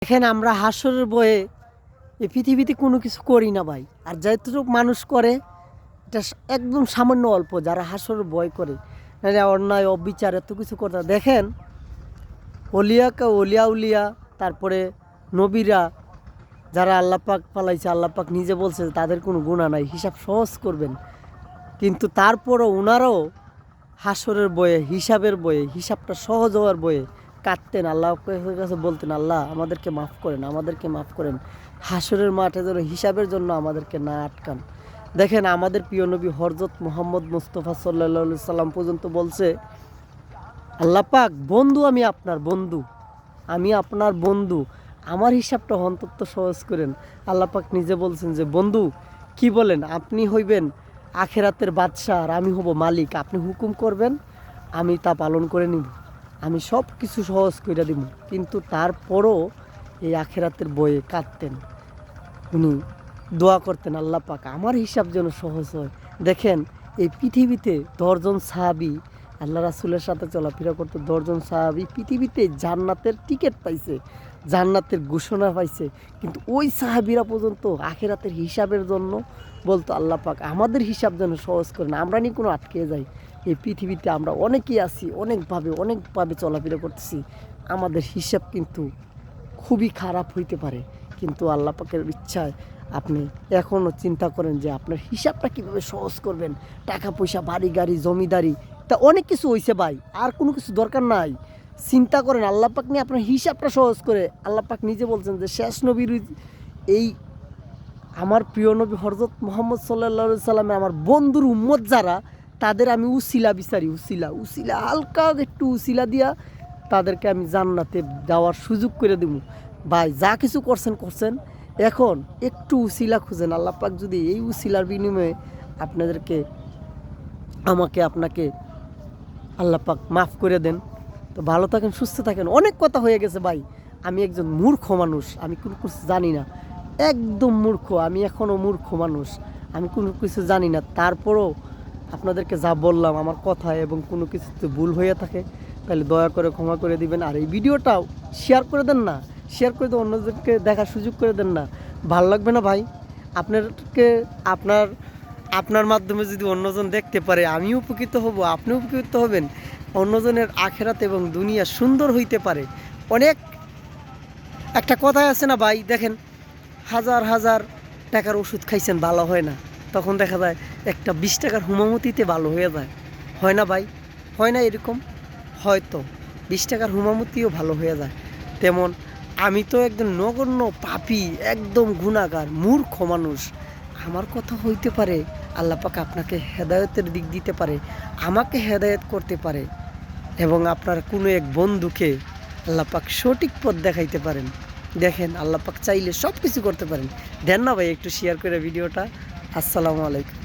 দেখেন আমরা হাসরের বয়ে এই পৃথিবীতে কোনো কিছু করি না ভাই। আর যতটুকু মানুষ করে এটা একদম সামান্য অল্প, যারা হাসরের ভয় করে, নাহলে অন্যায় অবিচার এত কিছু করতে। দেখেন অলিয়া উলিয়া, তারপরে নবীরা, যারা আল্লাহ পাক পালাইছে, আল্লাহ পাক নিজে বলছে তাদের কোনো গুনাহ নাই, হিসাব সহজ করবেন। কিন্তু তারপরও ওনারাও হাসরের বয়ে, হিসাবের বয়ে, হিসাবটা সহজ হওয়ার বয়ে কাঁদতেন, আল্লাহ কাছে বলতেন, আল্লাহ আমাদেরকে মাফ করেন, আমাদেরকে মাফ করেন, হাসরের মাঠে যেন হিসাবের জন্য আমাদেরকে না আটকান। দেখেন আমাদের প্রিয় নবী হযরত মুহাম্মদ মুস্তাফা সাল্লাল্লাহু সাল্লাম পর্যন্ত বলছে, আল্লাহ পাক বন্ধু, আমি আপনার বন্ধু, আমি আপনার বন্ধু, আমার হিসাবটা অন্তত সহজ করেন। আল্লাহ পাক নিজে বলছেন যে বন্ধু কি বলেন, আপনি হইবেন আখেরাতের বাদশাহ আর আমি হব মালিক, আপনি হুকুম করবেন আমি তা পালন করে নিব, আমি সব কিছু সহজ করে দিব। কিন্তু তারপরও এই আখেরাতের বয়ে কাঁদতেন, উনি দোয়া করতেন, আল্লাহ পাক আমার হিসাব যেন সহজ হয়। দেখেন এই পৃথিবীতে 10 জন সাহাবী আল্লাহ রাসূলের সাথে চলাফেরা করতো, 10 জন সাহাবী পৃথিবীতে জান্নাতের টিকিট পাইছে, জান্নাতের ঘোষণা পাইছে, কিন্তু ওই সাহাবীরা পর্যন্ত আখেরাতের হিসাবের জন্য বলতো, আল্লাহ পাক আমাদের হিসাব যেন সহজ করেন, আমরা নিয়ে কোনো আটকে যাই। এই পৃথিবীতে আমরা অনেকেই আছি, অনেকভাবে চলাফেরা করতেছি, আমাদের হিসাব কিন্তু খুবই খারাপ হইতে পারে। কিন্তু আল্লাহ পাকের ইচ্ছায় আপনি এখনও চিন্তা করেন যে আপনার হিসাবটা কীভাবে সহজ করবেন, টাকা পয়সা, বাড়ি গাড়ি, জমিদারি, তা অনেক কিছু হইছে ভাই, আর কোনো কিছু দরকার নাই। চিন্তা করেন আল্লাহ পাক নিয়ে আপনার হিসাবটা সহজ করে। আল্লাহ পাক নিজে বলছেন যে শেষ নবীর এই আমার প্রিয় নবী হযরত মুহাম্মদ সাল্লাল্লাহু সাল্লামে আমার বন্ধুর উম্মত যারা, তাদের আমি উসিলা বিচারি, উসিলা হালকা একটু উসিলা দিয়া তাদেরকে আমি জান্নাতে যাওয়ার সুযোগ করে দেব। ভাই যা কিছু করছেন, এখন একটু উসিলা খুঁজেন। আল্লাহ পাক যদি এই উসিলার বিনিময়ে আপনাদেরকে, আপনাকে আল্লাহ পাক মাফ করে দেন, তো ভালো থাকেন, সুস্থ থাকেন। অনেক কথা হয়ে গেছে ভাই, আমি একজন মূর্খ মানুষ, আমি কোনো কিছু জানি না, একদম মূর্খ, আমি এখনও মূর্খ মানুষ, আমি কোনো কিছু জানি না। তারপরও আপনাদেরকে যা বললাম আমার কথা এবং কোনো কিছুতে ভুল হয়ে থাকে তাহলে দয়া করে ক্ষমা করে দিবেন। আর এই ভিডিওটাও শেয়ার করে দেন না, শেয়ার করে দিয়ে অন্যদেরকে দেখার সুযোগ করে দেন না। ভালো লাগবে না ভাই? আপনাকে আপনার মাধ্যমে যদি অন্যজন দেখতে পারে, আমিও উপকৃত হব, আপনিও উপকৃত হবেন, অন্যজনের আখেরাত এবং দুনিয়া সুন্দর হইতে পারে। অনেক একটা কথাই আছে না ভাই, দেখেন হাজার হাজার টাকার ওষুধ খাইছেন ভালো হয় না, তখন দেখা যায় একটা 20 টাকার হুমামতিতে ভালো হয়ে যায়, হয় না ভাই? হয় না এরকম? হয়তো 20 টাকার হুমামতিও ভালো হয়ে যায়। তেমন আমি তো একদম নগণ্য পাপী, একদম গুনাহগার, মূর্খ মানুষ, আমার কথা হইতে পারে আল্লাহ পাক আপনাকে হেদায়েতের দিক দিতে পারে, আমাকে হেদায়েত করতে পারে, এবং আপনার কোনো এক বন্ধুকে আল্লাহ পাক সঠিক পথ দেখাইতে পারেন। দেখেন আল্লাহ পাক চাইলে সব কিছু করতে পারেন। দেন না ভাই একটু শেয়ার করে ভিডিওটা। আসসালামু আলাইকুম।